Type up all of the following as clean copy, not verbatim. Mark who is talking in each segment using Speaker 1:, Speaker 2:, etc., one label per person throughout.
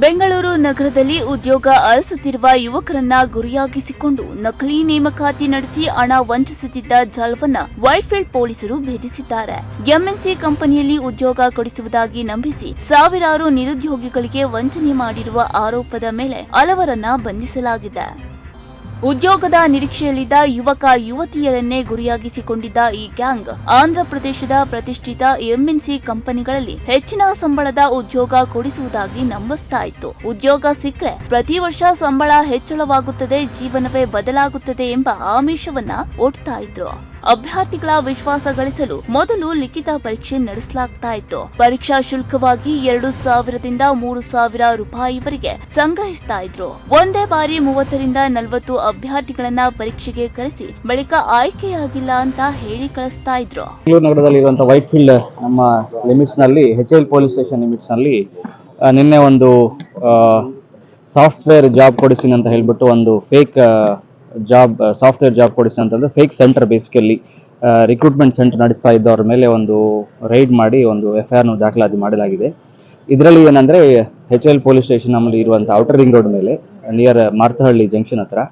Speaker 1: ಬೆಂಗಳೂರು ನಗರದಲ್ಲಿ ಉದ್ಯೋಗ ಅರಸುತ್ತಿರುವ ಯುವಕರನ್ನ ಗುರಿಯಾಗಿಸಿಕೊಂಡು ನಕಲಿ ನೇಮಕಾತಿ ನಡೆಸಿ ಹಣ ವಂಚಿಸುತ್ತಿದ್ದ ಜಾಲವನ್ನ ವೈಟ್ಫೀಲ್ಡ್ ಪೊಲೀಸರು ಭೇದಿಸಿದ್ದಾರೆ. ಎಂಎನ್ಸಿ ಕಂಪನಿಯಲ್ಲಿ ಉದ್ಯೋಗ ಕೊಡಿಸುವುದಾಗಿ ನಂಬಿಸಿ ಸಾವಿರಾರು ನಿರುದ್ಯೋಗಿಗಳಿಗೆ ವಂಚನೆ ಮಾಡಿರುವ ಆರೋಪದ ಮೇಲೆ ಹಲವರನ್ನ ಬಂಧಿಸಲಾಗಿದೆ. ಉದ್ಯೋಗದ ನಿರೀಕ್ಷೆಯಲ್ಲಿದ್ದ ಯುವಕ ಯುವತಿಯರನ್ನೇ ಗುರಿಯಾಗಿಸಿಕೊಂಡಿದ್ದ ಈ ಗ್ಯಾಂಗ್ ಆಂಧ್ರಪ್ರದೇಶದ ಪ್ರತಿಷ್ಠಿತ ಎಂಎನ್ಸಿ ಕಂಪನಿಗಳಲ್ಲಿ ಹೆಚ್ಚಿನ ಸಂಬಳದ ಉದ್ಯೋಗ ಕೊಡಿಸುವುದಾಗಿ ನಂಬಿಸ್ತಾ ಇತ್ತು. ಉದ್ಯೋಗ ಸಿಕ್ಕರೆ ಪ್ರತಿ ವರ್ಷ ಸಂಬಳ ಹೆಚ್ಚಳವಾಗುತ್ತದೆ, ಜೀವನವೇ ಬದಲಾಗುತ್ತದೆ ಎಂಬ ಆಮಿಷವನ್ನ ಒಡ್ತಾ ಇದ್ರು. ಅಭ್ಯರ್ಥಿಗಳ ವಿಶ್ವಾಸ ಗಳಿಸಲು ಮೊದಲು ಲಿಖಿತ ಪರೀಕ್ಷೆ ನಡೆಸಲಾಗ್ತಾ ಇತ್ತು. ಪರೀಕ್ಷಾ ಶುಲ್ಕವಾಗಿ 2,000ದಿಂದ 3,000 ರೂಪಾಯಿವರೆಗೆ ಸಂಗ್ರಹಿಸ್ತಾ ಇದ್ರು. ಒಂದೇ ಬಾರಿ 30 ರಿಂದ 40 ಅಭ್ಯರ್ಥಿಗಳನ್ನ ಪರೀಕ್ಷೆಗೆ ಕರೆಸಿ ಬಳಿಕ ಆಯ್ಕೆಯಾಗಿಲ್ಲ ಅಂತ ಹೇಳಿ ಕಳಿಸ್ತಾ ಇದ್ರು.
Speaker 2: ಬೆಂಗಳೂರು ನಗರದಲ್ಲಿರುವಂತಹ ವೈಟ್ಫೀಲ್ಡ್ ನಮ್ಮ ಲಿಮಿಟ್ಸ್ ನಲ್ಲಿ HL ಪೊಲೀಸ್ ಸ್ಟೇಷನ್ ಲಿಮಿಟ್ಸ್ ನಲ್ಲಿ ನಿನ್ನೆ ಒಂದು ಸಾಫ್ಟ್ವೇರ್ ಜಾಬ್ ಕೊಡಿಸಿ ಅಂತ ಹೇಳ್ಬಿಟ್ಟು ಒಂದು ಫೇಕ್ ಸಾಫ್ಟ್ವೇರ್ ಜಾಬ್ ಕೊಡಿಸಿ ಅಂತಂದ್ರೆ fake centre, basically recruitment centre ನಡೆಸ್ತಾ ಇದ್ದವ್ರ ಮೇಲೆ ಒಂದು ರೈಡ್ ಮಾಡಿ ಒಂದು FIR ದಾಖಲಾತಿ ಮಾಡಲಾಗಿದೆ. ಇದರಲ್ಲಿ ಏನಂದ್ರೆ HL ಪೊಲೀಸ್ ಸ್ಟೇಷನ್ ನಮ್ಮಲ್ಲಿ ಇರುವಂತಹ ಔಟರ್ ರಿಂಗ್ ರೋಡ್ ಮೇಲೆ ನಿಯರ್ ಮಾರ್ತಹಳ್ಳಿ ಜಂಕ್ಷನ್ ಹತ್ರ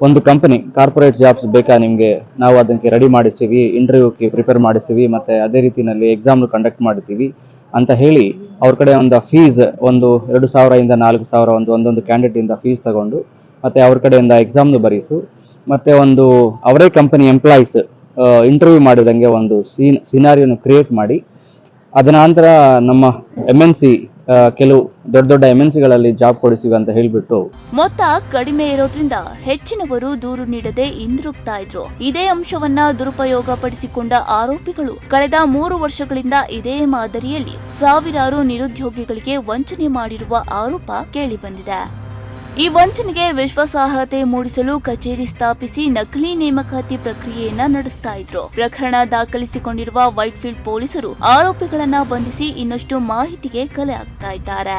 Speaker 2: ಒಂದು ಕಂಪನಿ ಕಾರ್ಪೊರೇಟ್ ಜಾಬ್ಸ್ ಬೇಕಾ ನಿಮಗೆ, ನಾವು ಅದಕ್ಕೆ ರೆಡಿ ಮಾಡಿಸ್ತೀವಿ, ಇಂಟರ್ವ್ಯೂಗೆ ಪ್ರಿಪೇರ್ ಮಾಡಿಸ್ತೀವಿ, ಮತ್ತೆ ಅದೇ ರೀತಿಯಲ್ಲಿ ಎಕ್ಸಾಮ್ ಕಂಡಕ್ಟ್ ಮಾಡ್ತೀವಿ ಅಂತ ಹೇಳಿ ಅವ್ರ ಕಡೆ ಒಂದು ಫೀಸ್ ಒಂದು 2,000 ಇಂದ 4,000 ಒಂದೊಂದು ಕ್ಯಾಂಡಿಡೇಟ್ ಇಂದ ಫೀಸ್ ತಗೊಂಡು ಮತ್ತೆ ಅವ್ರ ಕಡೆಯಿಂದ ಎಕ್ಸಾಮ್ನು ಬರೀಸು ಮತ್ತೆ ಒಂದು ಅವರೇ ಕಂಪನಿ ಎಂಪ್ಲಾಯೀಸ್ ಇಂಟರ್ವ್ಯೂ ಮಾಡಿದಂಗೆ ಒಂದು ಸಿನಾರಿಯೋನ ಕ್ರಿಯೇಟ್ ಮಾಡಿ ಅದರ ನಂತರ ನಮ್ಮ MNC ಕೆಲವು ದೊಡ್ಡ MNCಗಳಲ್ಲಿ ಜಾಬ್ ಕೊಡಿಸಿವಿ ಅಂತ ಹೇಳ್ಬಿಟ್ಟು
Speaker 1: ಮೊತ್ತ ಕಡಿಮೆ ಇರೋದ್ರಿಂದ ಹೆಚ್ಚಿನವರು ದೂರು ನೀಡದೆ ಹಿಂದಿರುಗ್ತಾ ಇದ್ರು. ಇದೇ ಅಂಶವನ್ನ ದುರುಪಯೋಗ ಪಡಿಸಿಕೊಂಡ ಆರೋಪಿಗಳು ಕಳೆದ 3 ವರ್ಷಗಳಿಂದ ಇದೇ ಮಾದರಿಯಲ್ಲಿ ಸಾವಿರಾರು ನಿರುದ್ಯೋಗಿಗಳಿಗೆ ವಂಚನೆ ಮಾಡಿರುವ ಆರೋಪ ಕೇಳಿಬಂದಿದೆ. ಈ ವಂಚನೆಗೆ ವಿಶ್ವಾಸಾರ್ಹತೆ ಮೂಡಿಸಲು ಕಚೇರಿ ಸ್ಥಾಪಿಸಿ ನಕಲಿ ನೇಮಕಾತಿ ಪ್ರಕ್ರಿಯೆಯನ್ನ ನಡೆಸ್ತಾ ಇದ್ರು. ಪ್ರಕರಣ ದಾಖಲಿಸಿಕೊಂಡಿರುವ ವೈಟ್ಫೀಲ್ಡ್ ಪೊಲೀಸರು ಆರೋಪಿಗಳನ್ನ ಬಂಧಿಸಿ ಇನ್ನಷ್ಟು ಮಾಹಿತಿಗೆ ಕಲೆ ಹಾಕ್ತಾ ಇದ್ದಾರೆ.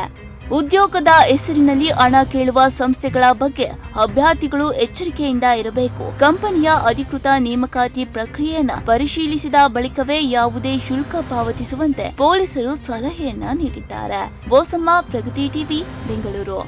Speaker 1: ಉದ್ಯೋಗದ ಹೆಸರಿನಲ್ಲಿ ಹಣ ಕೇಳುವ ಸಂಸ್ಥೆಗಳ ಬಗ್ಗೆ ಅಭ್ಯರ್ಥಿಗಳು ಎಚ್ಚರಿಕೆಯಿಂದ ಇರಬೇಕು. ಕಂಪನಿಯ ಅಧಿಕೃತ ನೇಮಕಾತಿ ಪ್ರಕ್ರಿಯೆಯನ್ನ ಪರಿಶೀಲಿಸಿದ ಬಳಿಕವೇ ಯಾವುದೇ ಶುಲ್ಕ ಪಾವತಿಸುವಂತೆ ಪೊಲೀಸರು ಸಲಹೆಯನ್ನ ನೀಡಿದ್ದಾರೆ. ಬೋಸಮ್ಮ, ಪ್ರಗತಿ ಟಿವಿ, ಬೆಂಗಳೂರು.